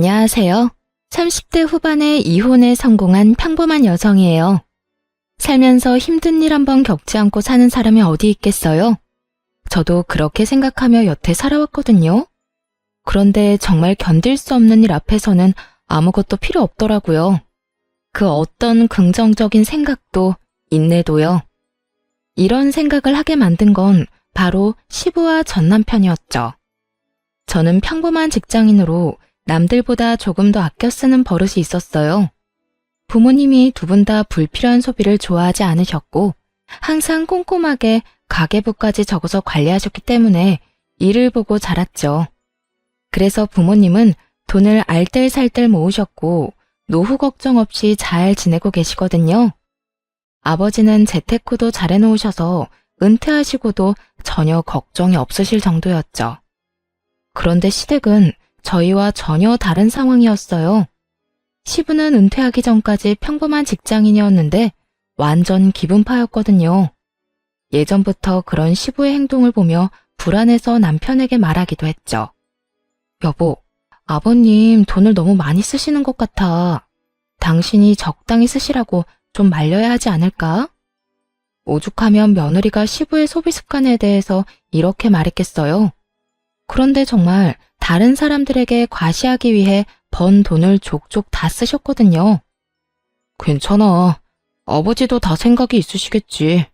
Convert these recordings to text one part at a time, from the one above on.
안녕하세요. 30대 후반에 이혼에 성공한 평범한 여성이에요. 살면서 힘든 일 한번 겪지 않고 사는 사람이 어디 있겠어요? 저도 그렇게 생각하며 여태 살아왔거든요. 그런데 정말 견딜 수 없는 일 앞에서는 아무것도 필요 없더라고요. 그 어떤 긍정적인 생각도, 인내도요. 이런 생각을 하게 만든 건 바로 시부와 전 남편이었죠. 저는 평범한 직장인으로 남들보다 조금 더 아껴 쓰는 버릇이 있었어요. 부모님이 두 분 다 불필요한 소비를 좋아하지 않으셨고 항상 꼼꼼하게 가계부까지 적어서 관리하셨기 때문에 일을 보고 자랐죠. 그래서 부모님은 돈을 알뜰살뜰 모으셨고 노후 걱정 없이 잘 지내고 계시거든요. 아버지는 재테크도 잘 해놓으셔서 은퇴하시고도 전혀 걱정이 없으실 정도였죠. 그런데 시댁은 저희와 전혀 다른 상황이었어요. 시부는 은퇴하기 전까지 평범한 직장인이었는데 완전 기분파였거든요. 예전부터 그런 시부의 행동을 보며 불안해서 남편에게 말하기도 했죠. 여보, 아버님 돈을 너무 많이 쓰시는 것 같아. 당신이 적당히 쓰시라고 좀 말려야 하지 않을까? 오죽하면 며느리가 시부의 소비 습관에 대해서 이렇게 말했겠어요. 그런데 정말 다른 사람들에게 과시하기 위해 번 돈을 족족 다 쓰셨거든요. 괜찮아. 아버지도 다 생각이 있으시겠지.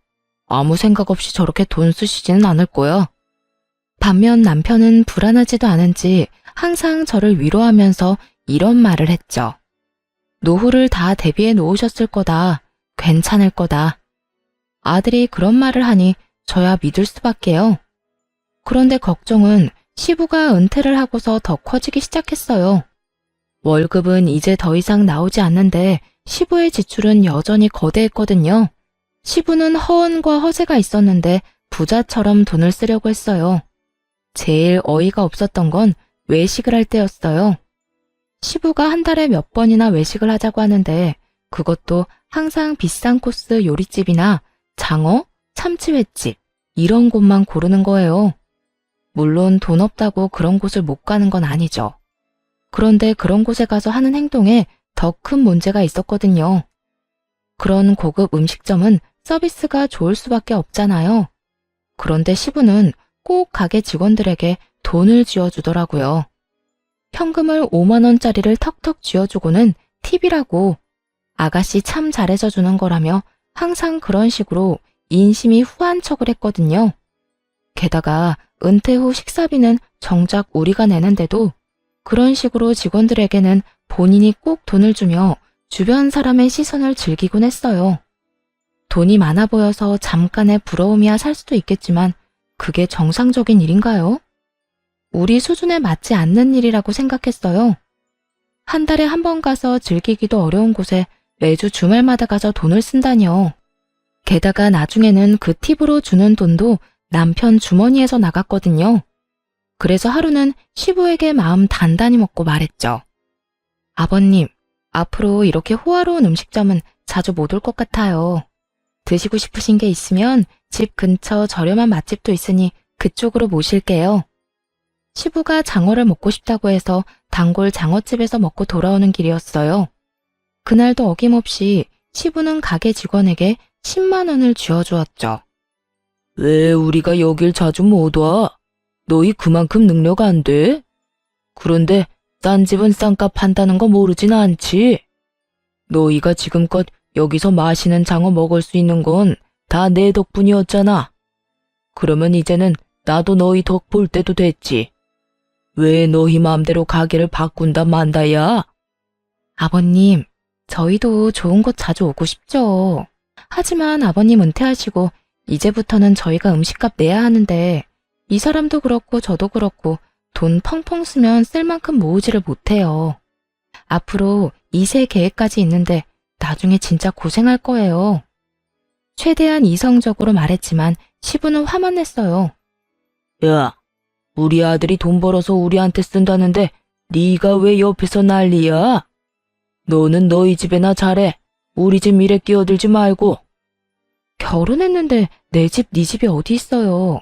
아무 생각 없이 저렇게 돈 쓰시지는 않을 거야. 반면 남편은 불안하지도 않은지 항상 저를 위로하면서 이런 말을 했죠. 노후를 다 대비해 놓으셨을 거다. 괜찮을 거다. 아들이 그런 말을 하니 저야 믿을 수밖에요. 그런데 걱정은 시부가 은퇴를 하고서 더 커지기 시작했어요. 월급은 이제 더 이상 나오지 않는데 시부의 지출은 여전히 거대했거든요. 시부는 허언과 허세가 있었는데 부자처럼 돈을 쓰려고 했어요. 제일 어이가 없었던 건 외식을 할 때였어요. 시부가 한 달에 몇 번이나 외식을 하자고 하는데 그것도 항상 비싼 코스 요리집이나 장어, 참치횟집 이런 곳만 고르는 거예요. 물론 돈 없다고 그런 곳을 못 가는 건 아니죠. 그런데 그런 곳에 가서 하는 행동에 더 큰 문제가 있었거든요. 그런 고급 음식점은 서비스가 좋을 수밖에 없잖아요. 그런데 시부는 꼭 가게 직원들에게 돈을 쥐어주더라고요. 현금을 5만 원짜리를 턱턱 쥐어주고는 팁이라고 아가씨 참 잘해서 주는 거라며 항상 그런 식으로 인심이 후한 척을 했거든요. 게다가 은퇴 후 식사비는 정작 우리가 내는데도 그런 식으로 직원들에게는 본인이 꼭 돈을 주며 주변 사람의 시선을 즐기곤 했어요. 돈이 많아 보여서 잠깐의 부러움이야 살 수도 있겠지만 그게 정상적인 일인가요? 우리 수준에 맞지 않는 일이라고 생각했어요. 한 달에 한 번 가서 즐기기도 어려운 곳에 매주 주말마다 가서 돈을 쓴다니요. 게다가 나중에는 그 팁으로 주는 돈도 남편 주머니에서 나갔거든요. 그래서 하루는 시부에게 마음 단단히 먹고 말했죠. 아버님, 앞으로 이렇게 호화로운 음식점은 자주 못 올 것 같아요. 드시고 싶으신 게 있으면 집 근처 저렴한 맛집도 있으니 그쪽으로 모실게요. 시부가 장어를 먹고 싶다고 해서 단골 장어집에서 먹고 돌아오는 길이었어요. 그날도 어김없이 시부는 가게 직원에게 10만 원을 쥐어주었죠. 왜 우리가 여길 자주 못 와? 너희 그만큼 능력 안 돼? 그런데 싼 집은 싼값 한다는 거 모르진 않지? 너희가 지금껏 여기서 맛있는 장어 먹을 수 있는 건 다 내 덕분이었잖아. 그러면 이제는 나도 너희 덕 볼 때도 됐지. 왜 너희 마음대로 가게를 바꾼다 만다야? 아버님, 저희도 좋은 곳 자주 오고 싶죠. 하지만 아버님 은퇴하시고 이제부터는 저희가 음식값 내야 하는데 이 사람도 그렇고 저도 그렇고 돈 펑펑 쓰면 쓸 만큼 모으지를 못해요. 앞으로 2세 계획까지 있는데 나중에 진짜 고생할 거예요. 최대한 이성적으로 말했지만 시부는 화만 냈어요. 야, 우리 아들이 돈 벌어서 우리한테 쓴다는데 네가 왜 옆에서 난리야? 너는 너희 집에나 잘해. 우리 집 일에 끼어들지 말고. 결혼했는데 내 집, 네 집이 어디 있어요.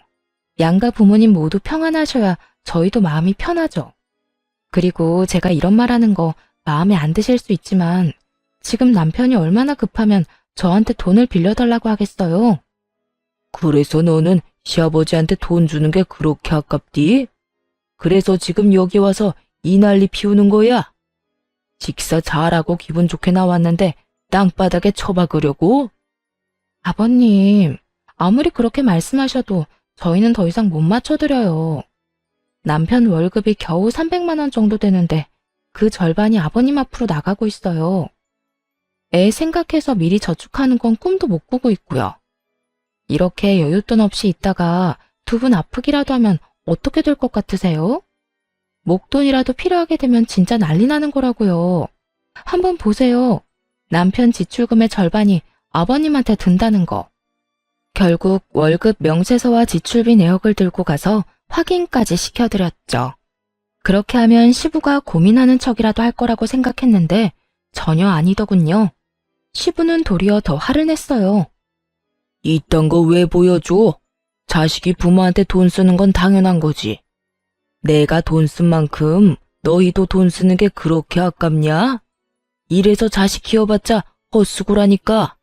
양가 부모님 모두 평안하셔야 저희도 마음이 편하죠. 그리고 제가 이런 말 하는 거 마음에 안 드실 수 있지만 지금 남편이 얼마나 급하면 저한테 돈을 빌려달라고 하겠어요. 그래서 너는 시아버지한테 돈 주는 게 그렇게 아깝디? 그래서 지금 여기 와서 이 난리 피우는 거야? 식사 잘하고 기분 좋게 나왔는데 땅바닥에 처박으려고? 아버님, 아무리 그렇게 말씀하셔도 저희는 더 이상 못 맞춰드려요. 남편 월급이 겨우 300만 원 정도 되는데 그 절반이 아버님 앞으로 나가고 있어요. 애 생각해서 미리 저축하는 건 꿈도 못 꾸고 있고요. 이렇게 여윳돈 없이 있다가 두 분 아프기라도 하면 어떻게 될 것 같으세요? 목돈이라도 필요하게 되면 진짜 난리 나는 거라고요. 한번 보세요. 남편 지출금의 절반이 아버님한테 든다는 거. 결국 월급 명세서와 지출비 내역을 들고 가서 확인까지 시켜드렸죠. 그렇게 하면 시부가 고민하는 척이라도 할 거라고 생각했는데 전혀 아니더군요. 시부는 도리어 더 화를 냈어요. 이딴 거 왜 보여줘? 자식이 부모한테 돈 쓰는 건 당연한 거지. 내가 돈 쓴 만큼 너희도 돈 쓰는 게 그렇게 아깝냐? 이래서 자식 키워봤자 헛수고라니까.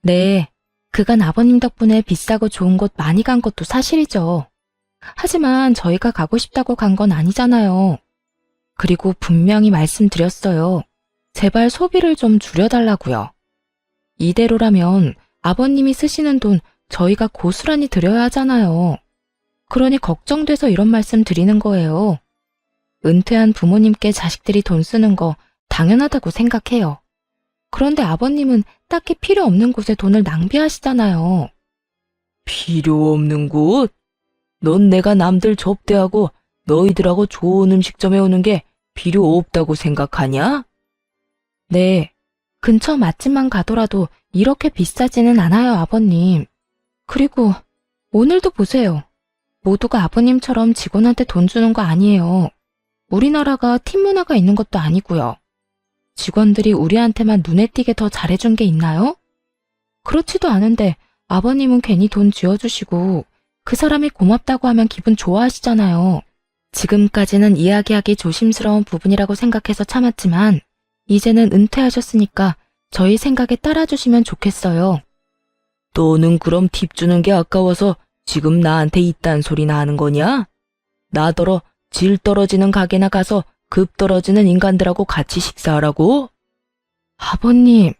네, 그간 아버님 덕분에 비싸고 좋은 곳 많이 간 것도 사실이죠. 하지만 저희가 가고 싶다고 간 건 아니잖아요. 그리고 분명히 말씀드렸어요. 제발 소비를 좀 줄여달라고요. 이대로라면 아버님이 쓰시는 돈 저희가 고스란히 드려야 하잖아요. 그러니 걱정돼서 이런 말씀 드리는 거예요. 은퇴한 부모님께 자식들이 돈 쓰는 거 당연하다고 생각해요. 그런데 아버님은 딱히 필요 없는 곳에 돈을 낭비하시잖아요. 필요 없는 곳? 넌 내가 남들 접대하고 너희들하고 좋은 음식점에 오는 게 필요 없다고 생각하냐? 네, 근처 맛집만 가더라도 이렇게 비싸지는 않아요, 아버님. 그리고 오늘도 보세요. 모두가 아버님처럼 직원한테 돈 주는 거 아니에요. 우리나라가 팀 문화가 있는 것도 아니고요. 직원들이 우리한테만 눈에 띄게 더 잘해준 게 있나요? 그렇지도 않은데 아버님은 괜히 돈 쥐어주시고 그 사람이 고맙다고 하면 기분 좋아하시잖아요. 지금까지는 이야기하기 조심스러운 부분이라고 생각해서 참았지만 이제는 은퇴하셨으니까 저희 생각에 따라주시면 좋겠어요. 너는 그럼 팁 주는 게 아까워서 지금 나한테 이딴 소리나 하는 거냐? 나더러 질 떨어지는 가게나 가서 급 떨어지는 인간들하고 같이 식사하라고? 아버님,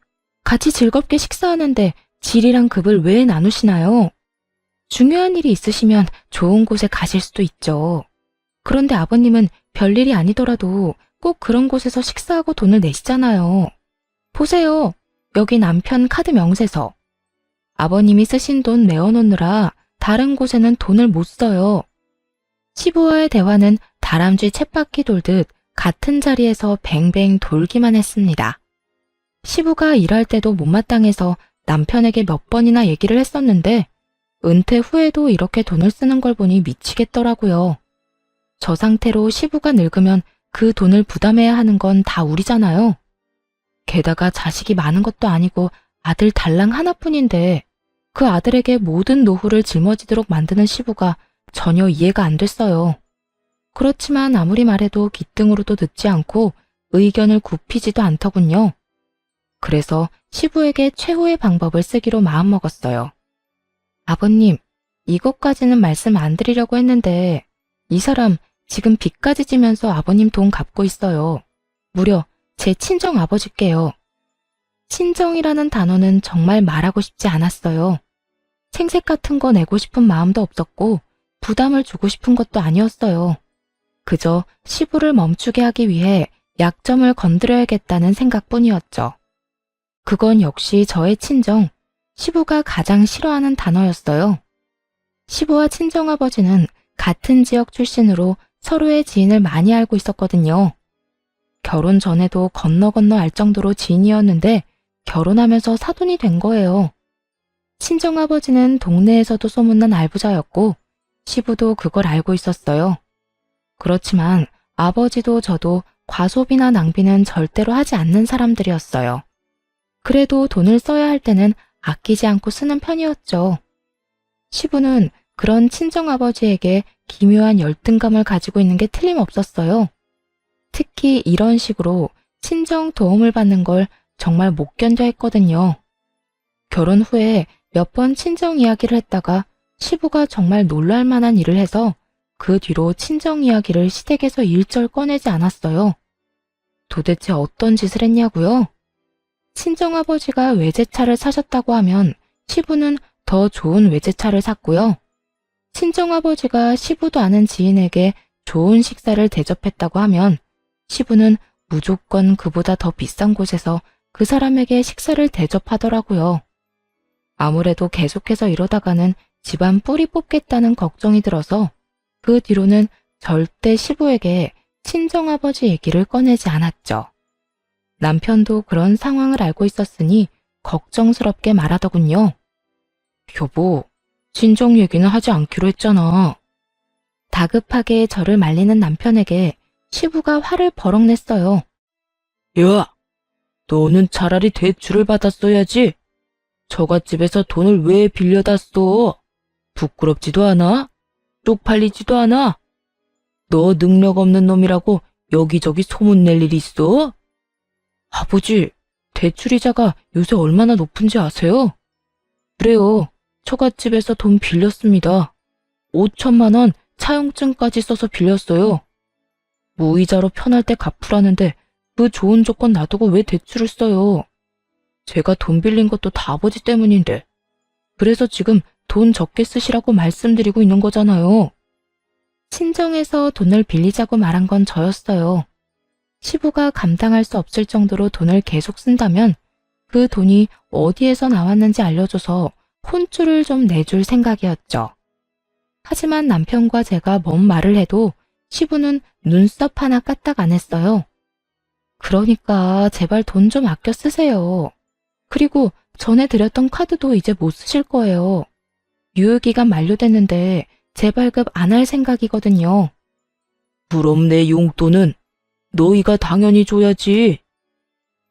같이 즐겁게 식사하는데 질이랑 급을 왜 나누시나요? 중요한 일이 있으시면 좋은 곳에 가실 수도 있죠. 그런데 아버님은 별일이 아니더라도 꼭 그런 곳에서 식사하고 돈을 내시잖아요. 보세요. 여기 남편 카드 명세서. 아버님이 쓰신 돈 메워놓느라 다른 곳에는 돈을 못 써요. 시부와의 대화는 다람쥐 쳇바퀴 돌듯 같은 자리에서 뱅뱅 돌기만 했습니다. 시부가 일할 때도 못마땅해서 남편에게 몇 번이나 얘기를 했었는데 은퇴 후에도 이렇게 돈을 쓰는 걸 보니 미치겠더라고요. 저 상태로 시부가 늙으면 그 돈을 부담해야 하는 건 다 우리잖아요. 게다가 자식이 많은 것도 아니고 아들 달랑 하나뿐인데 그 아들에게 모든 노후를 짊어지도록 만드는 시부가 전혀 이해가 안 됐어요. 그렇지만 아무리 말해도 귀등으로도 듣지 않고 의견을 굽히지도 않더군요. 그래서 시부에게 최후의 방법을 쓰기로 마음먹었어요. 아버님, 이것까지는 말씀 안 드리려고 했는데 이 사람 지금 빚까지 지면서 아버님 돈 갚고 있어요. 무려 제 친정 아버지께요. 친정이라는 단어는 정말 말하고 싶지 않았어요. 생색 같은 거 내고 싶은 마음도 없었고 부담을 주고 싶은 것도 아니었어요. 그저 시부를 멈추게 하기 위해 약점을 건드려야겠다는 생각뿐이었죠. 그건 역시 저의 친정, 시부가 가장 싫어하는 단어였어요. 시부와 친정아버지는 같은 지역 출신으로 서로의 지인을 많이 알고 있었거든요. 결혼 전에도 건너 알 정도로 지인이었는데 결혼하면서 사돈이 된 거예요. 친정아버지는 동네에서도 소문난 알부자였고 시부도 그걸 알고 있었어요. 그렇지만 아버지도 저도 과소비나 낭비는 절대로 하지 않는 사람들이었어요. 그래도 돈을 써야 할 때는 아끼지 않고 쓰는 편이었죠. 시부는 그런 친정아버지에게 기묘한 열등감을 가지고 있는 게 틀림없었어요. 특히 이런 식으로 친정 도움을 받는 걸 정말 못 견뎌 했거든요. 결혼 후에 몇 번 친정 이야기를 했다가 시부가 정말 놀랄 만한 일을 해서 그 뒤로 친정 이야기를 시댁에서 일절 꺼내지 않았어요. 도대체 어떤 짓을 했냐고요? 친정아버지가 외제차를 사셨다고 하면 시부는 더 좋은 외제차를 샀고요. 친정아버지가 시부도 아는 지인에게 좋은 식사를 대접했다고 하면 시부는 무조건 그보다 더 비싼 곳에서 그 사람에게 식사를 대접하더라고요. 아무래도 계속해서 이러다가는 집안 뿌리 뽑겠다는 걱정이 들어서 그 뒤로는 절대 시부에게 친정아버지 얘기를 꺼내지 않았죠. 남편도 그런 상황을 알고 있었으니 걱정스럽게 말하더군요. 여보, 친정 얘기는 하지 않기로 했잖아. 다급하게 저를 말리는 남편에게 시부가 화를 버럭 냈어요. 야, 너는 차라리 대출을 받았어야지. 처갓집에서 돈을 왜 빌려다 써? 부끄럽지도 않아? 쪽팔리지도 않아? 너 능력 없는 놈이라고 여기저기 소문낼 일이 있어? 아버지, 대출이자가 요새 얼마나 높은지 아세요? 그래요. 처갓집에서 돈 빌렸습니다. 5천만 원 차용증까지 써서 빌렸어요. 무이자로 편할 때 갚으라는데 그 좋은 조건 놔두고 왜 대출을 써요? 제가 돈 빌린 것도 다 아버지 때문인데. 그래서 지금 돈 적게 쓰시라고 말씀드리고 있는 거잖아요. 친정에서 돈을 빌리자고 말한 건 저였어요. 시부가 감당할 수 없을 정도로 돈을 계속 쓴다면 그 돈이 어디에서 나왔는지 알려줘서 혼쭐을 좀 내줄 생각이었죠. 하지만 남편과 제가 뭔 말을 해도 시부는 눈썹 하나 까딱 안 했어요. 그러니까 제발 돈 좀 아껴 쓰세요. 그리고 전에 드렸던 카드도 이제 못 쓰실 거예요. 유효기간 만료됐는데 재발급 안 할 생각이거든요. 그럼 내 용돈은 너희가 당연히 줘야지.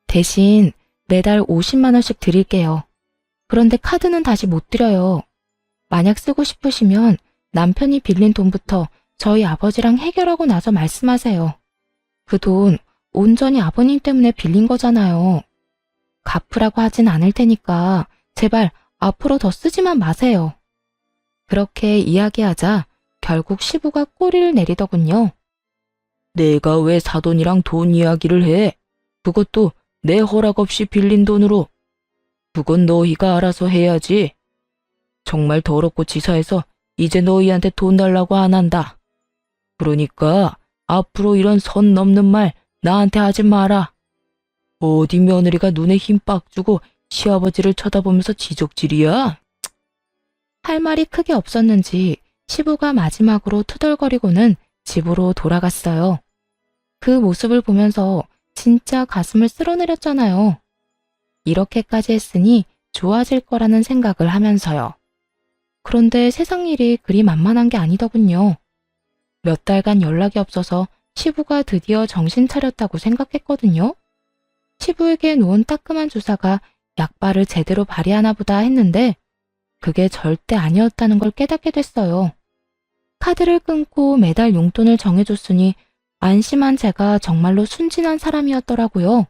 대신 매달 50만 원씩 드릴게요. 그런데 카드는 다시 못 드려요. 만약 쓰고 싶으시면 남편이 빌린 돈부터 저희 아버지랑 해결하고 나서 말씀하세요. 그 돈 온전히 아버님 때문에 빌린 거잖아요. 갚으라고 하진 않을 테니까 제발 앞으로 더 쓰지만 마세요. 그렇게 이야기하자 결국 시부가 꼬리를 내리더군요. 내가 왜 사돈이랑 돈 이야기를 해? 그것도 내 허락 없이 빌린 돈으로. 그건 너희가 알아서 해야지. 정말 더럽고 치사해서 이제 너희한테 돈 달라고 안 한다. 그러니까 앞으로 이런 선 넘는 말 나한테 하지 마라. 어디 며느리가 눈에 힘 빡 주고 시아버지를 쳐다보면서 지적질이야? 할 말이 크게 없었는지 시부가 마지막으로 투덜거리고는 집으로 돌아갔어요. 그 모습을 보면서 진짜 가슴을 쓸어내렸잖아요. 이렇게까지 했으니 좋아질 거라는 생각을 하면서요. 그런데 세상 일이 그리 만만한 게 아니더군요. 몇 달간 연락이 없어서 시부가 드디어 정신 차렸다고 생각했거든요. 시부에게 놓은 따끔한 주사가 약발을 제대로 발휘하나 보다 했는데 그게 절대 아니었다는 걸 깨닫게 됐어요. 카드를 끊고 매달 용돈을 정해줬으니 안심한 제가 정말로 순진한 사람이었더라고요.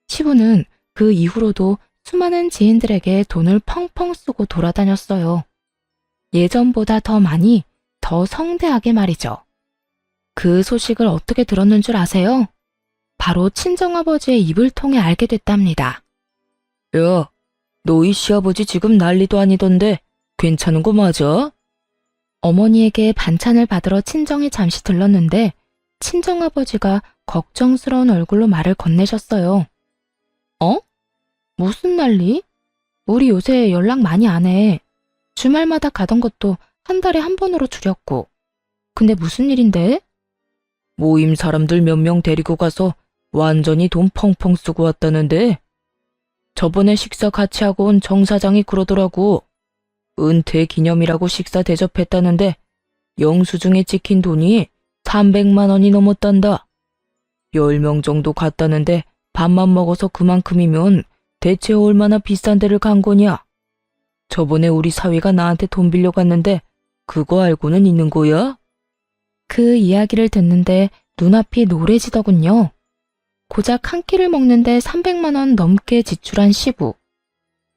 시부는 그 이후로도 수많은 지인들에게 돈을 펑펑 쓰고 돌아다녔어요. 예전보다 더 많이, 더 성대하게 말이죠. 그 소식을 어떻게 들었는 줄 아세요? 바로 친정아버지의 입을 통해 알게 됐답니다. 야, 너희 시아버지 지금 난리도 아니던데 괜찮은 거 맞아? 어머니에게 반찬을 받으러 친정에 잠시 들렀는데 친정아버지가 걱정스러운 얼굴로 말을 건네셨어요. 어? 무슨 난리? 우리 요새 연락 많이 안 해. 주말마다 가던 것도 한 달에 한 번으로 줄였고. 근데 무슨 일인데? 모임 사람들 몇 명 데리고 가서 완전히 돈 펑펑 쓰고 왔다는데 저번에 식사 같이 하고 온 정 사장이 그러더라고. 은퇴 기념이라고 식사 대접했다는데 영수증에 찍힌 돈이 300만 원이 넘었단다. 10명 정도 갔다는데 밥만 먹어서 그만큼이면 대체 얼마나 비싼 데를 간 거냐? 저번에 우리 사위가 나한테 돈 빌려갔는데 그거 알고는 있는 거야? 그 이야기를 듣는데 눈앞이 노래지더군요. 고작 한 끼를 먹는데 300만 원 넘게 지출한 시부.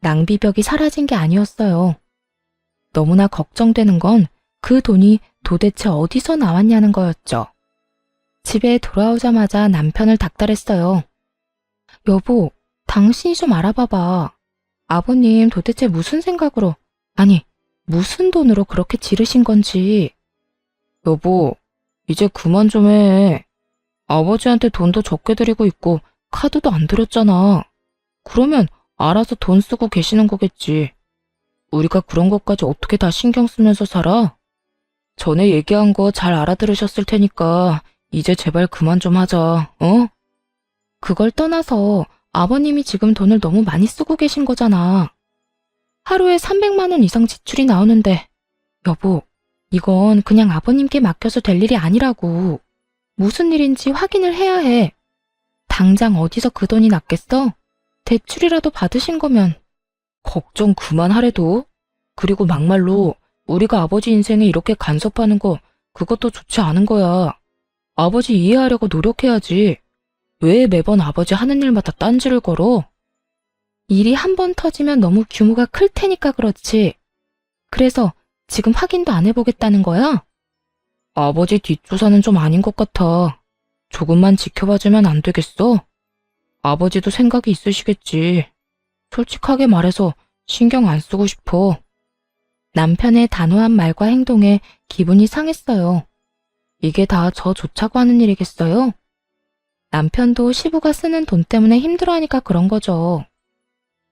낭비벽이 사라진 게 아니었어요. 너무나 걱정되는 건 그 돈이 도대체 어디서 나왔냐는 거였죠. 집에 돌아오자마자 남편을 닥달했어요. 여보, 당신이 좀 알아봐봐. 아버님 도대체 무슨 생각으로, 아니, 무슨 돈으로 그렇게 지르신 건지. 여보, 이제 그만 좀 해. 아버지한테 돈도 적게 드리고 있고 카드도 안 드렸잖아. 그러면 알아서 돈 쓰고 계시는 거겠지. 우리가 그런 것까지 어떻게 다 신경 쓰면서 살아? 전에 얘기한 거 잘 알아들으셨을 테니까 이제 제발 그만 좀 하자, 어? 그걸 떠나서 아버님이 지금 돈을 너무 많이 쓰고 계신 거잖아. 하루에 300만 원 이상 지출이 나오는데, 여보, 이건 그냥 아버님께 맡겨서 될 일이 아니라고. 무슨 일인지 확인을 해야 해. 당장 어디서 그 돈이 났겠어? 대출이라도 받으신 거면. 걱정 그만하래도. 그리고 막말로 우리가 아버지 인생에 이렇게 간섭하는 거 그것도 좋지 않은 거야. 아버지 이해하려고 노력해야지. 왜 매번 아버지 하는 일마다 딴지를 걸어? 일이 한 번 터지면 너무 규모가 클 테니까 그렇지. 그래서 지금 확인도 안 해보겠다는 거야? 아버지 뒷조사는 좀 아닌 것 같아. 조금만 지켜봐주면 안 되겠어? 아버지도 생각이 있으시겠지. 솔직하게 말해서 신경 안 쓰고 싶어. 남편의 단호한 말과 행동에 기분이 상했어요. 이게 다 저 좋자고 하는 일이겠어요? 남편도 시부가 쓰는 돈 때문에 힘들어하니까 그런 거죠.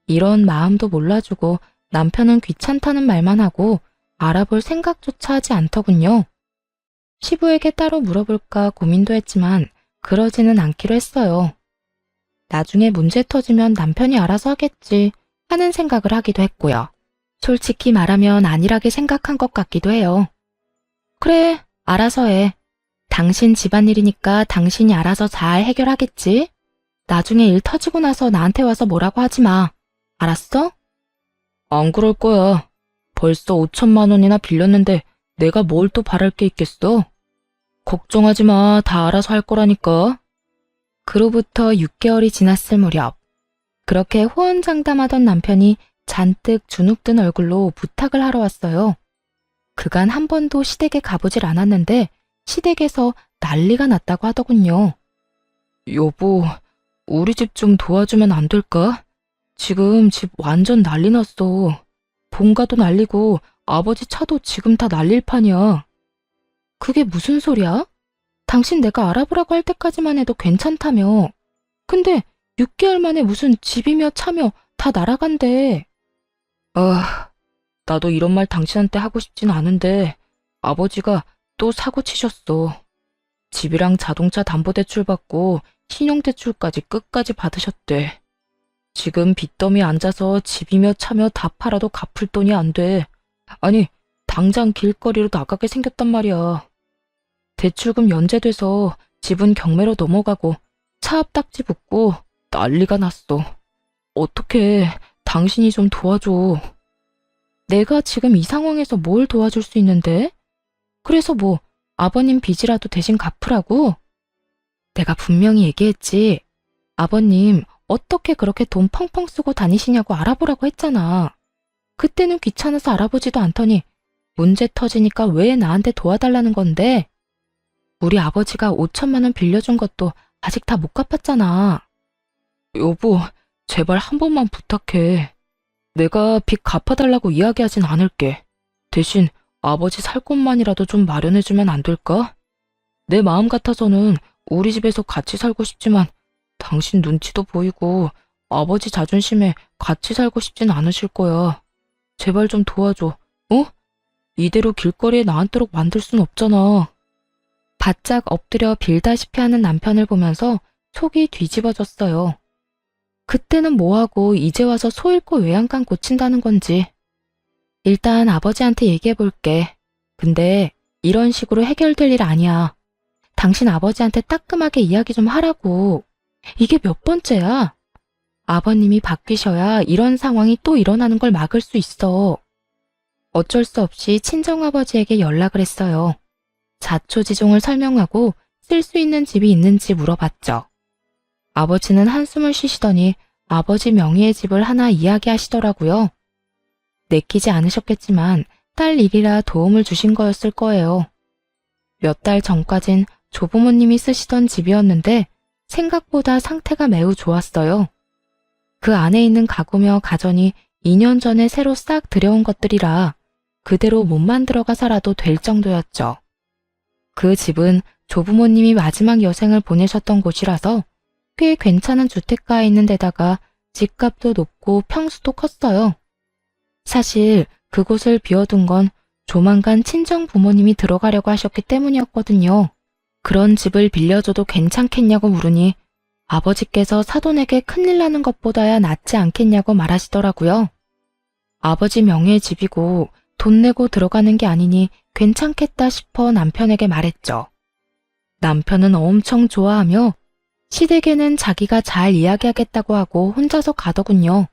이런 마음도 몰라주고 남편은 귀찮다는 말만 하고 알아볼 생각조차 하지 않더군요. 시부에게 따로 물어볼까 고민도 했지만 그러지는 않기로 했어요. 나중에 문제 터지면 남편이 알아서 하겠지 하는 생각을 하기도 했고요. 솔직히 말하면 안일하게 생각한 것 같기도 해요. 그래, 알아서 해. 당신 집안일이니까 당신이 알아서 잘 해결하겠지? 나중에 일 터지고 나서 나한테 와서 뭐라고 하지 마. 알았어? 안 그럴 거야. 벌써 5천만 원이나 빌렸는데 내가 뭘 또 바랄 게 있겠어? 걱정하지 마. 다 알아서 할 거라니까. 그로부터 6개월이 지났을 무렵, 그렇게 호언장담하던 남편이 잔뜩 주눅든 얼굴로 부탁을 하러 왔어요. 그간 한 번도 시댁에 가보질 않았는데 시댁에서 난리가 났다고 하더군요. 여보, 우리 집 좀 도와주면 안 될까? 지금 집 완전 난리 났어. 본가도 난리고 아버지 차도 지금 다 난릴 판이야. 그게 무슨 소리야? 당신 내가 알아보라고 할 때까지만 해도 괜찮다며. 근데 6개월 만에 무슨 집이며 차며 다 날아간대. 아, 나도 이런 말 당신한테 하고 싶진 않은데 아버지가 또 사고 치셨어. 집이랑 자동차 담보대출 받고 신용대출까지 끝까지 받으셨대. 지금 빚더미 앉아서 집이며 차며 다 팔아도 갚을 돈이 안 돼. 아니, 당장 길거리로 나가게 생겼단 말이야. 대출금 연재돼서 집은 경매로 넘어가고 차 앞 딱지 붙고 난리가 났어. 어떡해, 당신이 좀 도와줘. 내가 지금 이 상황에서 뭘 도와줄 수 있는데? 그래서 뭐 아버님 빚이라도 대신 갚으라고? 내가 분명히 얘기했지. 아버님 어떻게 그렇게 돈 펑펑 쓰고 다니시냐고 알아보라고 했잖아. 그때는 귀찮아서 알아보지도 않더니 문제 터지니까 왜 나한테 도와달라는 건데? 우리 아버지가 5천만 원 빌려준 것도 아직 다 못 갚았잖아. 여보, 제발 한 번만 부탁해. 내가 빚 갚아달라고 이야기하진 않을게. 대신 아버지 살 곳만이라도 좀 마련해주면 안 될까? 내 마음 같아서는 우리 집에서 같이 살고 싶지만 당신 눈치도 보이고 아버지 자존심에 같이 살고 싶진 않으실 거야. 제발 좀 도와줘, 어? 이대로 길거리에 나앉도록 만들 순 없잖아. 바짝 엎드려 빌다시피 하는 남편을 보면서 속이 뒤집어졌어요. 그때는 뭐하고 이제 와서 소 잃고 외양간 고친다는 건지. 일단 아버지한테 얘기해볼게. 근데 이런 식으로 해결될 일 아니야. 당신 아버지한테 따끔하게 이야기 좀 하라고. 이게 몇 번째야? 아버님이 바뀌셔야 이런 상황이 또 일어나는 걸 막을 수 있어. 어쩔 수 없이 친정아버지에게 연락을 했어요. 자초지종을 설명하고 쓸 수 있는 집이 있는지 물어봤죠. 아버지는 한숨을 쉬시더니 아버지 명의의 집을 하나 이야기하시더라고요. 내키지 않으셨겠지만 딸 일이라 도움을 주신 거였을 거예요. 몇 달 전까진 조부모님이 쓰시던 집이었는데 생각보다 상태가 매우 좋았어요. 그 안에 있는 가구며 가전이 2년 전에 새로 싹 들여온 것들이라 그대로 몸만 들어가 살아도 될 정도였죠. 그 집은 조부모님이 마지막 여생을 보내셨던 곳이라서 꽤 괜찮은 주택가에 있는 데다가 집값도 높고 평수도 컸어요. 사실 그곳을 비워둔 건 조만간 친정 부모님이 들어가려고 하셨기 때문이었거든요. 그런 집을 빌려줘도 괜찮겠냐고 물으니 아버지께서 사돈에게 큰일 나는 것보다야 낫지 않겠냐고 말하시더라고요. 아버지 명의의 집이고 돈 내고 들어가는 게 아니니 괜찮겠다 싶어 남편에게 말했죠. 남편은 엄청 좋아하며 시댁에는 자기가 잘 이야기하겠다고 하고 혼자서 가더군요.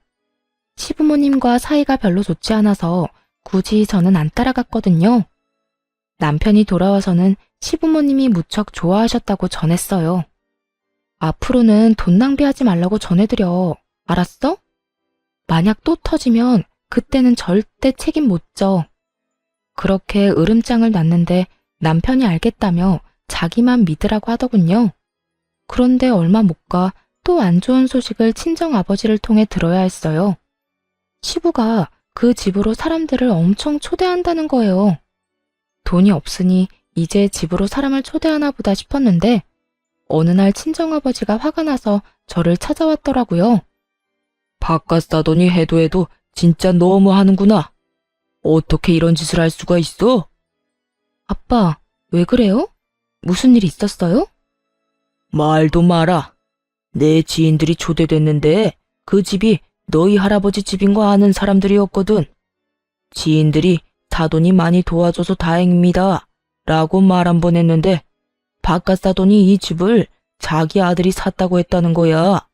시부모님과 사이가 별로 좋지 않아서 굳이 저는 안 따라갔거든요. 남편이 돌아와서는 시부모님이 무척 좋아하셨다고 전했어요. 앞으로는 돈 낭비하지 말라고 전해드려. 알았어? 만약 또 터지면 그때는 절대 책임 못 져. 그렇게 으름장을 놨는데 남편이 알겠다며 자기만 믿으라고 하더군요. 그런데 얼마 못 가 또 안 좋은 소식을 친정아버지를 통해 들어야 했어요. 시부가 그 집으로 사람들을 엄청 초대한다는 거예요. 돈이 없으니 이제 집으로 사람을 초대하나 보다 싶었는데 어느 날 친정아버지가 화가 나서 저를 찾아왔더라고요. 바깥 사돈이 해도 진짜 너무 하는구나. 어떻게 이런 짓을 할 수가 있어? 아빠, 왜 그래요? 무슨 일 있었어요? 말도 마라. 내 지인들이 초대됐는데 그 집이 너희 할아버지 집인 거 아는 사람들이었거든. 지인들이 사돈이 많이 도와줘서 다행입니다. 라고 말 한 번 했는데 바깥 사돈이 이 집을 자기 아들이 샀다고 했다는 거야.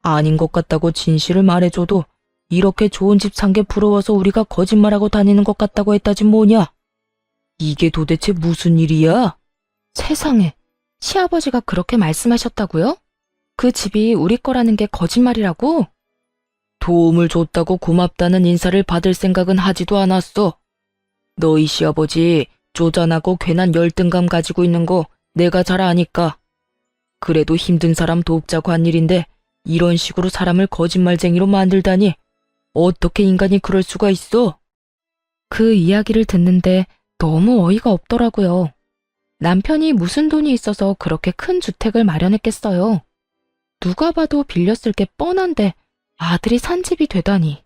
아닌 것 같다고 진실을 말해줘도 이렇게 좋은 집 산 게 부러워서 우리가 거짓말하고 다니는 것 같다고 했다지 뭐냐. 이게 도대체 무슨 일이야? 세상에, 시아버지가 그렇게 말씀하셨다고요? 그 집이 우리 거라는 게 거짓말이라고? 도움을 줬다고 고맙다는 인사를 받을 생각은 하지도 않았어. 너희 시아버지 쪼잔하고 괜한 열등감 가지고 있는 거 내가 잘 아니까. 그래도 힘든 사람 돕자고 한 일인데 이런 식으로 사람을 거짓말쟁이로 만들다니 어떻게 인간이 그럴 수가 있어? 그 이야기를 듣는데 너무 어이가 없더라고요. 남편이 무슨 돈이 있어서 그렇게 큰 주택을 마련했겠어요. 누가 봐도 빌렸을 게 뻔한데 아들이 산 집이 되다니.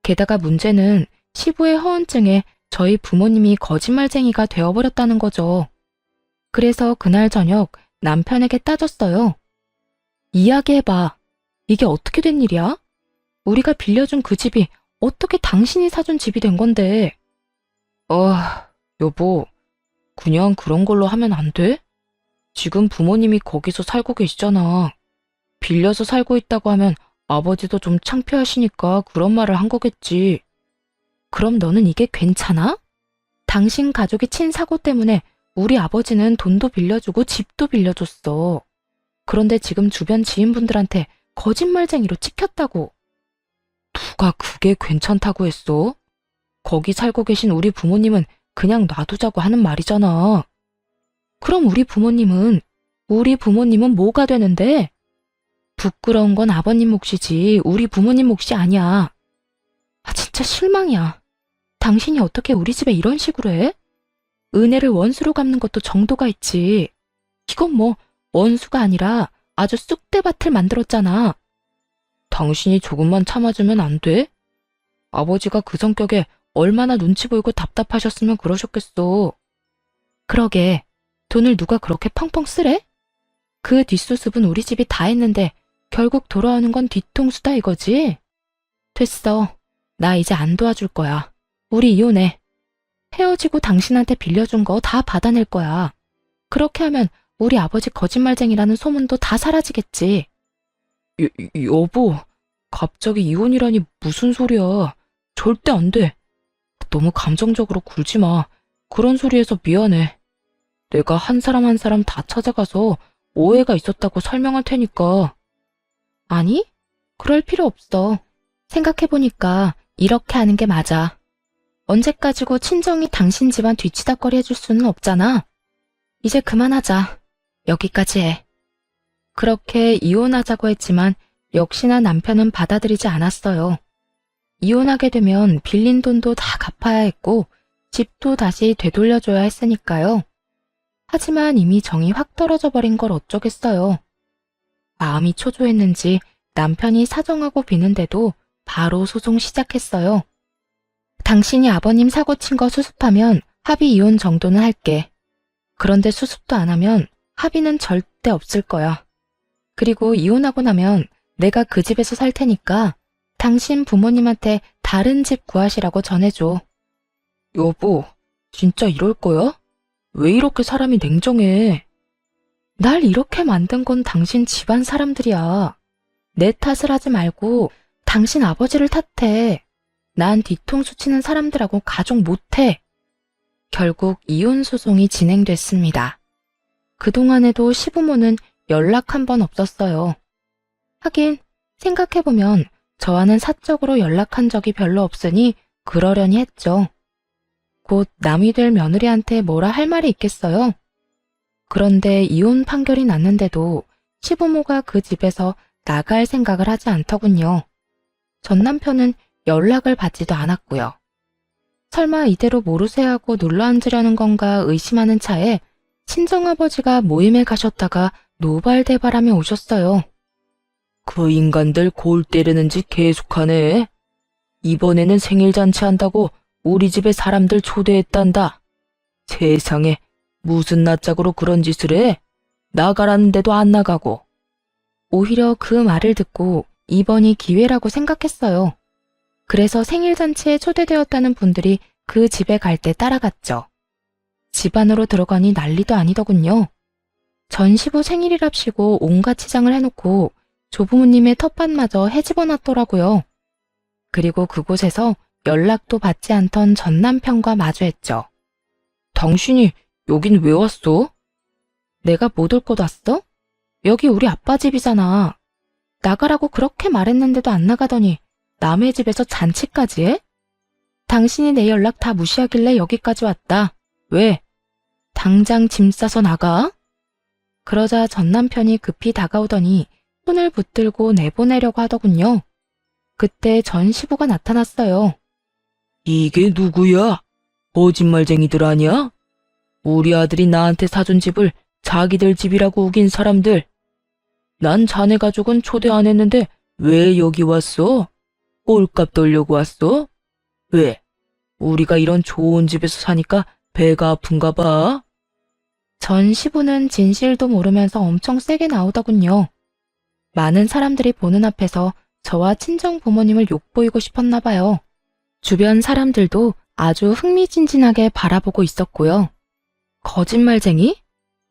게다가 문제는 시부의 허언증에 저희 부모님이 거짓말쟁이가 되어버렸다는 거죠. 그래서 그날 저녁 남편에게 따졌어요. 이야기해봐. 이게 어떻게 된 일이야? 우리가 빌려준 그 집이 어떻게 당신이 사준 집이 된 건데? 여보, 그냥 그런 걸로 하면 안 돼? 지금 부모님이 거기서 살고 계시잖아. 빌려서 살고 있다고 하면 아버지도 좀 창피하시니까 그런 말을 한 거겠지. 그럼 너는 이게 괜찮아? 당신 가족이 친 사고 때문에 우리 아버지는 돈도 빌려주고 집도 빌려줬어. 그런데 지금 주변 지인분들한테 거짓말쟁이로 찍혔다고. 누가 그게 괜찮다고 했어? 거기 살고 계신 우리 부모님은 그냥 놔두자고 하는 말이잖아. 그럼 우리 부모님은 뭐가 되는데? 부끄러운 건 아버님 몫이지 우리 부모님 몫이 아니야. 진짜 실망이야. 당신이 어떻게 우리 집에 이런 식으로 해? 은혜를 원수로 갚는 것도 정도가 있지. 이건 뭐 원수가 아니라 아주 쑥대밭을 만들었잖아. 당신이 조금만 참아주면 안 돼? 아버지가 그 성격에 얼마나 눈치 보이고 답답하셨으면 그러셨겠어. 그러게, 돈을 누가 그렇게 펑펑 쓰래? 그 뒷수습은 우리 집이 다 했는데 결국 돌아오는 건 뒤통수다 이거지? 됐어. 나 이제 안 도와줄 거야. 우리 이혼해. 헤어지고 당신한테 빌려준 거 다 받아낼 거야. 그렇게 하면 우리 아버지 거짓말쟁이라는 소문도 다 사라지겠지. 여보, 갑자기 이혼이라니 무슨 소리야. 절대 안 돼. 너무 감정적으로 굴지 마. 그런 소리해서 미안해. 내가 한 사람 한 사람 다 찾아가서 오해가 있었다고 설명할 테니까. 아니, 그럴 필요 없어. 생각해보니까 이렇게 하는 게 맞아. 언제까지고 친정이 당신 집안 뒤치다꺼리 해줄 수는 없잖아. 이제 그만하자. 여기까지 해. 그렇게 이혼하자고 했지만 역시나 남편은 받아들이지 않았어요. 이혼하게 되면 빌린 돈도 다 갚아야 했고 집도 다시 되돌려줘야 했으니까요. 하지만 이미 정이 확 떨어져 버린 걸 어쩌겠어요. 마음이 초조했는지 남편이 사정하고 비는데도 바로 소송 시작했어요. 당신이 아버님 사고 친 거 수습하면 합의 이혼 정도는 할게. 그런데 수습도 안 하면 합의는 절대 없을 거야. 그리고 이혼하고 나면 내가 그 집에서 살 테니까 당신 부모님한테 다른 집 구하시라고 전해줘. 여보, 진짜 이럴 거야? 왜 이렇게 사람이 냉정해? 날 이렇게 만든 건 당신 집안 사람들이야. 내 탓을 하지 말고 당신 아버지를 탓해. 난 뒤통수 치는 사람들하고 가족 못해. 결국 이혼 소송이 진행됐습니다. 그동안에도 시부모는 연락 한 번 없었어요. 하긴 생각해보면 저와는 사적으로 연락한 적이 별로 없으니 그러려니 했죠. 곧 남이 될 며느리한테 뭐라 할 말이 있겠어요? 그런데 이혼 판결이 났는데도 시부모가 그 집에서 나갈 생각을 하지 않더군요. 전 남편은 연락을 받지도 않았고요. 설마 이대로 모르쇠 하고 눌러앉으려는 건가 의심하는 차에 친정아버지가 모임에 가셨다가 노발대발하며 오셨어요. 그 인간들 골 때리는 짓 계속하네. 이번에는 생일잔치 한다고 우리 집에 사람들 초대했단다. 세상에, 무슨 낯짝으로 그런 짓을 해? 나가라는데도 안 나가고. 오히려 그 말을 듣고 이번이 기회라고 생각했어요. 그래서 생일잔치에 초대되었다는 분들이 그 집에 갈 때 따라갔죠. 집 안으로 들어가니 난리도 아니더군요. 전 시부 생일이랍시고 온갖 치장을 해놓고 조부모님의 텃밭마저 헤집어놨더라고요. 그리고 그곳에서 연락도 받지 않던 전 남편과 마주했죠. 당신이 여긴 왜 왔어? 내가 못 올 곳 왔어? 여기 우리 아빠 집이잖아. 나가라고 그렇게 말했는데도 안 나가더니 남의 집에서 잔치까지 해? 당신이 내 연락 다 무시하길래 여기까지 왔다. 왜? 당장 짐 싸서 나가? 그러자 전 남편이 급히 다가오더니 손을 붙들고 내보내려고 하더군요. 그때 전 시부가 나타났어요. 이게 누구야? 거짓말쟁이들 아니야? 우리 아들이 나한테 사준 집을 자기들 집이라고 우긴 사람들. 난 자네 가족은 초대 안 했는데 왜 여기 왔어? 꼴값 돌려고 왔어? 왜? 우리가 이런 좋은 집에서 사니까 배가 아픈가 봐? 전 시부는 진실도 모르면서 엄청 세게 나오더군요. 많은 사람들이 보는 앞에서 저와 친정 부모님을 욕보이고 싶었나 봐요. 주변 사람들도 아주 흥미진진하게 바라보고 있었고요. 거짓말쟁이?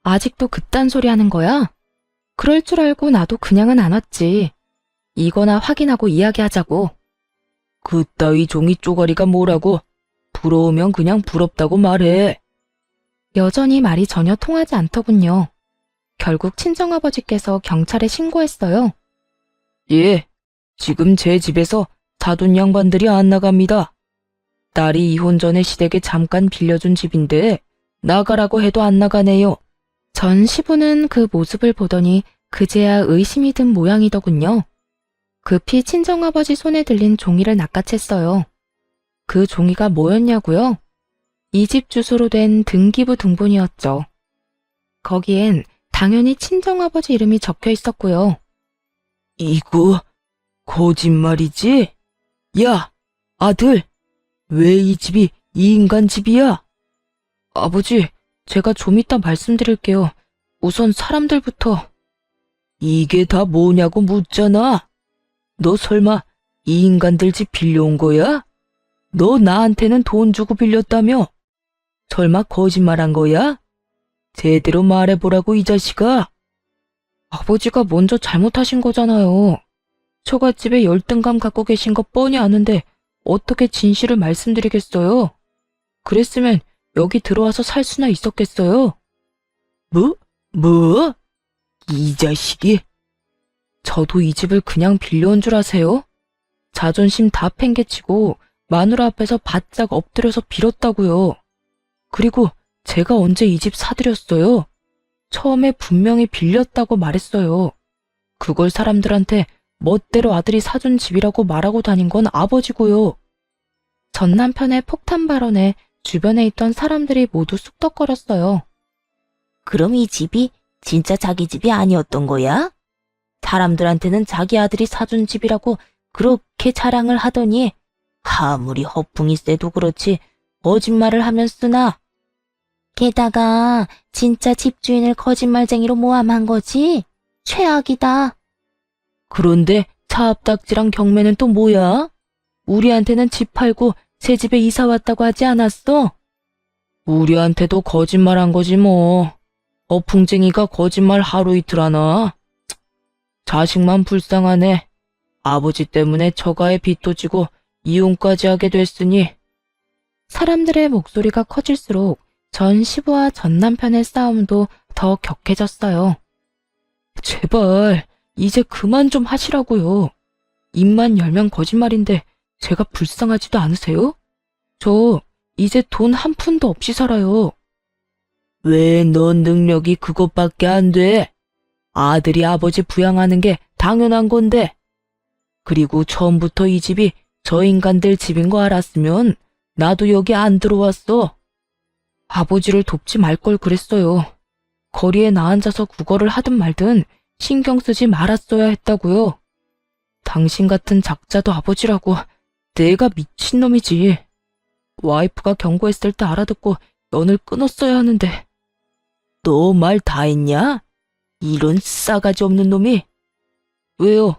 아직도 그딴 소리 하는 거야? 그럴 줄 알고 나도 그냥은 안 왔지. 이거나 확인하고 이야기하자고. 그따위 종이 쪼가리가 뭐라고? 부러우면 그냥 부럽다고 말해. 여전히 말이 전혀 통하지 않더군요. 결국 친정아버지께서 경찰에 신고했어요. 예, 지금 제 집에서 사돈 양반들이 안 나갑니다. 딸이 이혼 전에 시댁에 잠깐 빌려준 집인데 나가라고 해도 안 나가네요. 전 시부는 그 모습을 보더니 그제야 의심이 든 모양이더군요. 급히 친정아버지 손에 들린 종이를 낚아챘어요. 그 종이가 뭐였냐고요? 이 집 주소로 된 등기부 등본이었죠. 거기엔 당연히 친정아버지 이름이 적혀 있었고요. 이거 거짓말이지? 야, 아들, 왜 이 집이 이 인간 집이야? 아버지, 제가 좀 이따 말씀드릴게요. 우선 사람들부터. 이게 다 뭐냐고 묻잖아. 너 설마 이 인간들 집 빌려온 거야? 너 나한테는 돈 주고 빌렸다며? 설마 거짓말한 거야? 제대로 말해보라고 이 자식아. 아버지가 먼저 잘못하신 거잖아요. 처갓집에 열등감 갖고 계신 거 뻔히 아는데 어떻게 진실을 말씀드리겠어요? 그랬으면 여기 들어와서 살 수나 있었겠어요? 뭐? 이 자식이? 저도 이 집을 그냥 빌려온 줄 아세요? 자존심 다 팽개치고 마누라 앞에서 바짝 엎드려서 빌었다고요. 그리고 제가 언제 이 집 사드렸어요? 처음에 분명히 빌렸다고 말했어요. 그걸 사람들한테 멋대로 아들이 사준 집이라고 말하고 다닌 건 아버지고요. 전 남편의 폭탄 발언에 주변에 있던 사람들이 모두 쑥덕거렸어요. 그럼 이 집이 진짜 자기 집이 아니었던 거야? 사람들한테는 자기 아들이 사준 집이라고 그렇게 자랑을 하더니 아무리 허풍이 세도 그렇지 거짓말을 하면 쓰나? 게다가 진짜 집주인을 거짓말쟁이로 모함한 거지? 최악이다. 그런데 차압딱지랑 경매는 또 뭐야? 우리한테는 집 팔고 새 집에 이사 왔다고 하지 않았어? 우리한테도 거짓말한 거지 뭐. 어풍쟁이가 거짓말 하루 이틀 하나? 자식만 불쌍하네. 아버지 때문에 처가에 빚도 지고 이혼까지 하게 됐으니. 사람들의 목소리가 커질수록 전 시부와 전 남편의 싸움도 더 격해졌어요. 제발 이제 그만 좀 하시라고요. 입만 열면 거짓말인데 제가 불쌍하지도 않으세요? 저 이제 돈 한 푼도 없이 살아요. 왜 넌 능력이 그것밖에 안 돼? 아들이 아버지 부양하는 게 당연한 건데. 그리고 처음부터 이 집이 저 인간들 집인 거 알았으면 나도 여기 안 들어왔어. 아버지를 돕지 말 걸 그랬어요. 거리에 나앉아서 구걸을 하든 말든 신경 쓰지 말았어야 했다고요. 당신 같은 작자도 아버지라고. 내가 미친놈이지. 와이프가 경고했을 때 알아듣고 연을 끊었어야 하는데. 너 말 다 했냐? 이런 싸가지 없는 놈이. 왜요?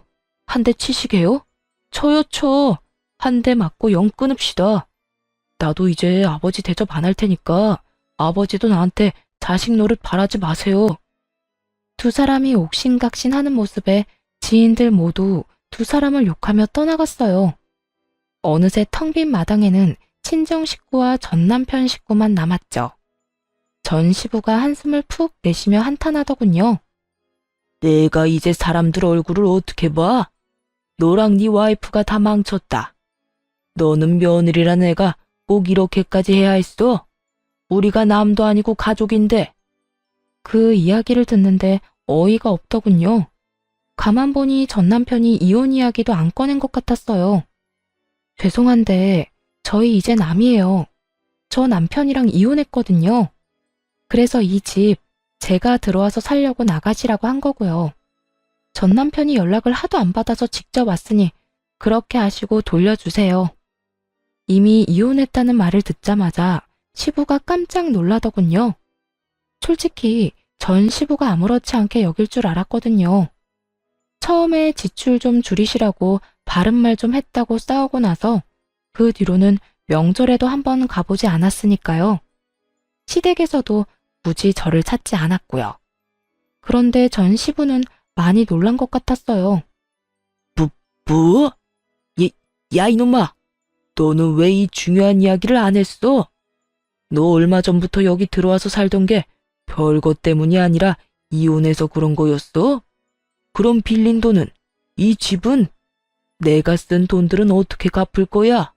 한 대 치시게요? 쳐요 쳐. 한 대 맞고 영 끊읍시다. 나도 이제 아버지 대접 안 할 테니까 아버지도 나한테 자식 노릇 바라지 마세요. 두 사람이 옥신각신하는 모습에 지인들 모두 두 사람을 욕하며 떠나갔어요. 어느새 텅 빈 마당에는 친정 식구와 전 남편 식구만 남았죠. 전 시부가 한숨을 푹 내쉬며 한탄하더군요. 내가 이제 사람들 얼굴을 어떻게 봐? 너랑 네 와이프가 다 망쳤다. 너는 며느리란 애가 꼭 이렇게까지 해야 했어? 우리가 남도 아니고 가족인데. 그 이야기를 듣는데 어이가 없더군요. 가만 보니 전 남편이 이혼 이야기도 안 꺼낸 것 같았어요. 죄송한데 저희 이제 남이에요. 저 남편이랑 이혼했거든요. 그래서 이 집 제가 들어와서 살려고 나가시라고 한 거고요. 전 남편이 연락을 하도 안 받아서 직접 왔으니 그렇게 하시고 돌려주세요. 이미 이혼했다는 말을 듣자마자 시부가 깜짝 놀라더군요. 솔직히 전 시부가 아무렇지 않게 여길 줄 알았거든요. 처음에 지출 좀 줄이시라고 바른말 좀 했다고 싸우고 나서 그 뒤로는 명절에도 한번 가보지 않았으니까요. 시댁에서도 굳이 저를 찾지 않았고요. 그런데 전 시부는 많이 놀란 것 같았어요. 뭐? 야 이놈아. 너는 왜 이 중요한 이야기를 안 했어? 너 얼마 전부터 여기 들어와서 살던 게 별것 때문이 아니라 이혼해서 그런 거였어? 그럼 빌린 돈은, 이 집은, 내가 쓴 돈들은 어떻게 갚을 거야?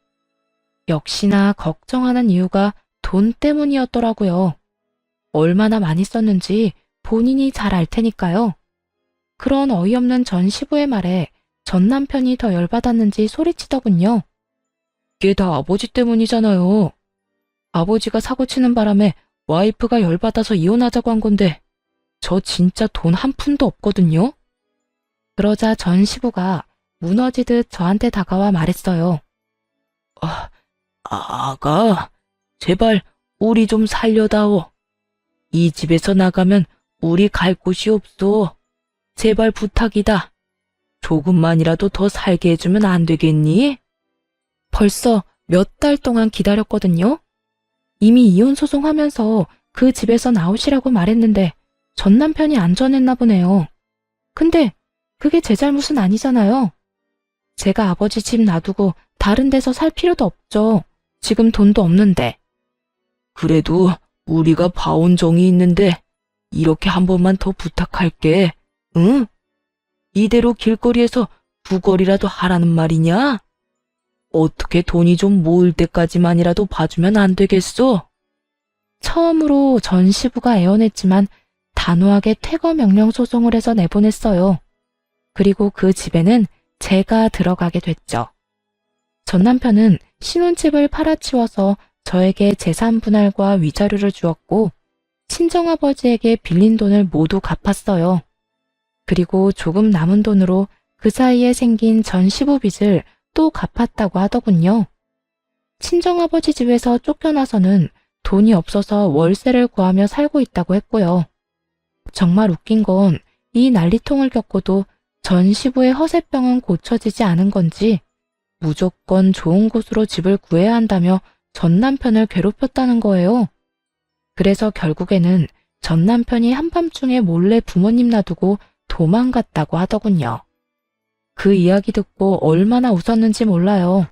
역시나 걱정하는 이유가 돈 때문이었더라고요. 얼마나 많이 썼는지 본인이 잘 알 테니까요. 그런 어이없는 전 시부의 말에 전 남편이 더 열받았는지 소리치더군요. 이게 다 아버지 때문이잖아요. 아버지가 사고치는 바람에 와이프가 열받아서 이혼하자고 한 건데 저 진짜 돈 한 푼도 없거든요. 그러자 전 시부가 무너지듯 저한테 다가와 말했어요. 아가, 제발 우리 좀 살려다오. 이 집에서 나가면 우리 갈 곳이 없어. 제발 부탁이다. 조금만이라도 더 살게 해주면 안 되겠니? 벌써 몇 달 동안 기다렸거든요. 이미 이혼 소송하면서 그 집에서 나오시라고 말했는데 전 남편이 안 전했나 보네요. 근데 그게 제 잘못은 아니잖아요. 제가 아버지 집 놔두고 다른 데서 살 필요도 없죠. 지금 돈도 없는데. 그래도 우리가 봐온 정이 있는데 이렇게 한 번만 더 부탁할게. 응? 이대로 길거리에서 구걸이라도 하라는 말이냐? 어떻게 돈이 좀 모을 때까지만이라도 봐주면 안 되겠어? 처음으로 전 시부가 애원했지만 단호하게 퇴거 명령 소송을 해서 내보냈어요. 그리고 그 집에는 제가 들어가게 됐죠. 전 남편은 신혼집을 팔아치워서 저에게 재산 분할과 위자료를 주었고 친정아버지에게 빌린 돈을 모두 갚았어요. 그리고 조금 남은 돈으로 그 사이에 생긴 전 시부 빚을 또 갚았다고 하더군요. 친정아버지 집에서 쫓겨나서는 돈이 없어서 월세를 구하며 살고 있다고 했고요. 정말 웃긴 건 이 난리통을 겪고도 전 시부의 허세병은 고쳐지지 않은 건지 무조건 좋은 곳으로 집을 구해야 한다며 전 남편을 괴롭혔다는 거예요. 그래서 결국에는 전 남편이 한밤중에 몰래 부모님 놔두고 도망갔다고 하더군요. 그 이야기 듣고 얼마나 웃었는지 몰라요.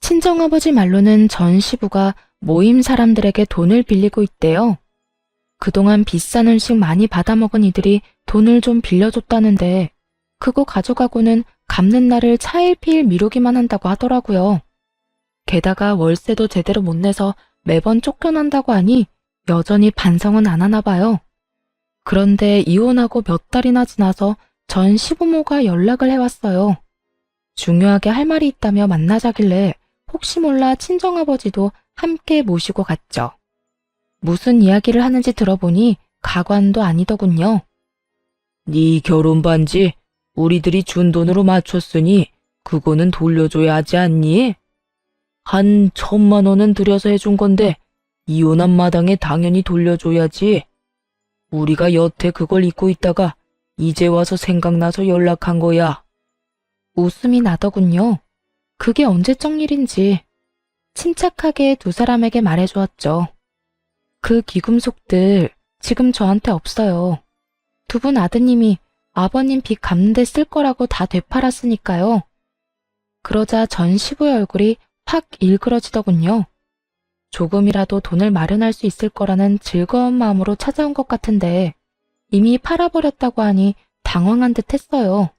친정아버지 말로는 전 시부가 모임 사람들에게 돈을 빌리고 있대요. 그동안 비싼 음식 많이 받아먹은 이들이 돈을 좀 빌려줬다는데 그거 가져가고는 갚는 날을 차일피일 미루기만 한다고 하더라고요. 게다가 월세도 제대로 못 내서 매번 쫓겨난다고 하니 여전히 반성은 안 하나 봐요. 그런데 이혼하고 몇 달이나 지나서 전 시부모가 연락을 해왔어요. 중요하게 할 말이 있다며 만나자길래 혹시 몰라 친정아버지도 함께 모시고 갔죠. 무슨 이야기를 하는지 들어보니 가관도 아니더군요. 네 결혼 반지 우리들이 준 돈으로 맞췄으니 그거는 돌려줘야 하지 않니? 한 1,000만 원은 들여서 해준 건데 이혼한 마당에 당연히 돌려줘야지. 우리가 여태 그걸 잊고 있다가 이제 와서 생각나서 연락한 거야. 웃음이 나더군요. 그게 언제적 일인지 침착하게 두 사람에게 말해주었죠. 그 기금속들 지금 저한테 없어요. 두 분 아드님이 아버님 빚 갚는 데 쓸 거라고 다 되팔았으니까요. 그러자 전 시부의 얼굴이 확 일그러지더군요. 조금이라도 돈을 마련할 수 있을 거라는 즐거운 마음으로 찾아온 것 같은데 이미 팔아버렸다고 하니 당황한 듯 했어요.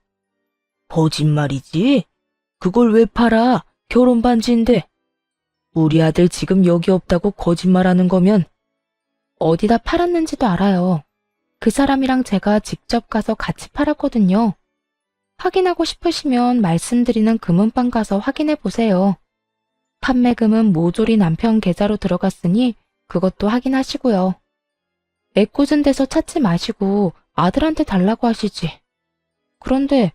거짓말이지? 그걸 왜 팔아? 결혼 반지인데. 우리 아들 지금 여기 없다고 거짓말하는 거면 어디다 팔았는지도 알아요. 그 사람이랑 제가 직접 가서 같이 팔았거든요. 확인하고 싶으시면 말씀드리는 금은방 가서 확인해 보세요. 판매금은 모조리 남편 계좌로 들어갔으니 그것도 확인하시고요. 애꿎은 데서 찾지 마시고 아들한테 달라고 하시지. 그런데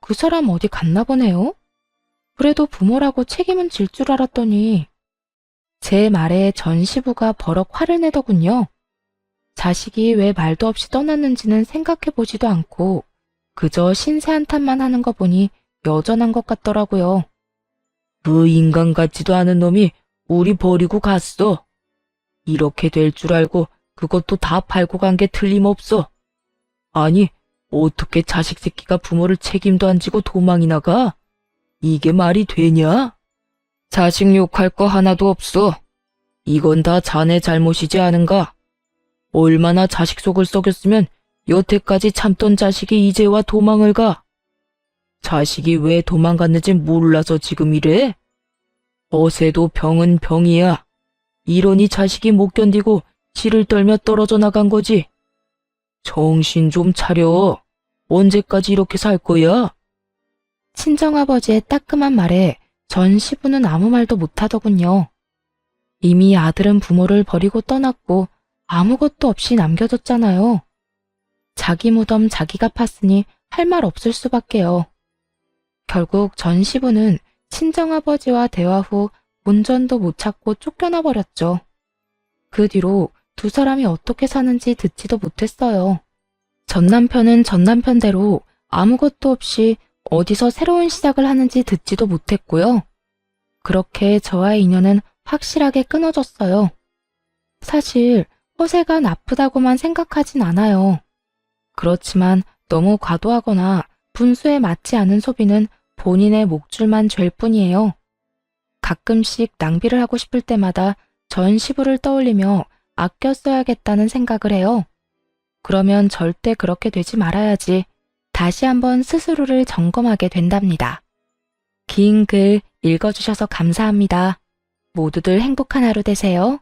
그 사람 어디 갔나 보네요? 그래도 부모라고 책임은 질 줄 알았더니 제 말에 전 시부가 버럭 화를 내더군요. 자식이 왜 말도 없이 떠났는지는 생각해 보지도 않고 그저 신세 한탄만 하는 거 보니 여전한 것 같더라고요. 그 인간 같지도 않은 놈이 우리 버리고 갔어. 이렇게 될 줄 알고 그것도 다 팔고 간 게 틀림없어. 아니, 어떻게 자식 새끼가 부모를 책임도 안 지고 도망이 나가? 이게 말이 되냐? 자식 욕할 거 하나도 없어. 이건 다 자네 잘못이지 않은가? 얼마나 자식 속을 썩였으면 여태까지 참던 자식이 이제 와 도망을 가? 자식이 왜 도망갔는지 몰라서 지금 이래? 어세도 병은 병이야. 이러니 자식이 못 견디고 지를 떨며 떨어져 나간 거지. 정신 좀 차려. 언제까지 이렇게 살 거야? 친정아버지의 따끔한 말에 전 시부는 아무 말도 못하더군요. 이미 아들은 부모를 버리고 떠났고 아무것도 없이 남겨뒀잖아요. 자기 무덤 자기가 팠으니 할 말 없을 수밖에요. 결국 전 시부는 친정아버지와 대화 후 본전도 못 찾고 쫓겨나 버렸죠. 그 뒤로 두 사람이 어떻게 사는지 듣지도 못했어요. 전 남편은 전 남편대로 아무것도 없이 어디서 새로운 시작을 하는지 듣지도 못했고요. 그렇게 저와의 인연은 확실하게 끊어졌어요. 사실 허세가 나쁘다고만 생각하진 않아요. 그렇지만 너무 과도하거나 분수에 맞지 않은 소비는 본인의 목줄만 죄일 뿐이에요. 가끔씩 낭비를 하고 싶을 때마다 전 시부를 떠올리며 아껴 써야겠다는 생각을 해요. 그러면 절대 그렇게 되지 말아야지. 다시 한번 스스로를 점검하게 된답니다. 긴 글 읽어주셔서 감사합니다. 모두들 행복한 하루 되세요.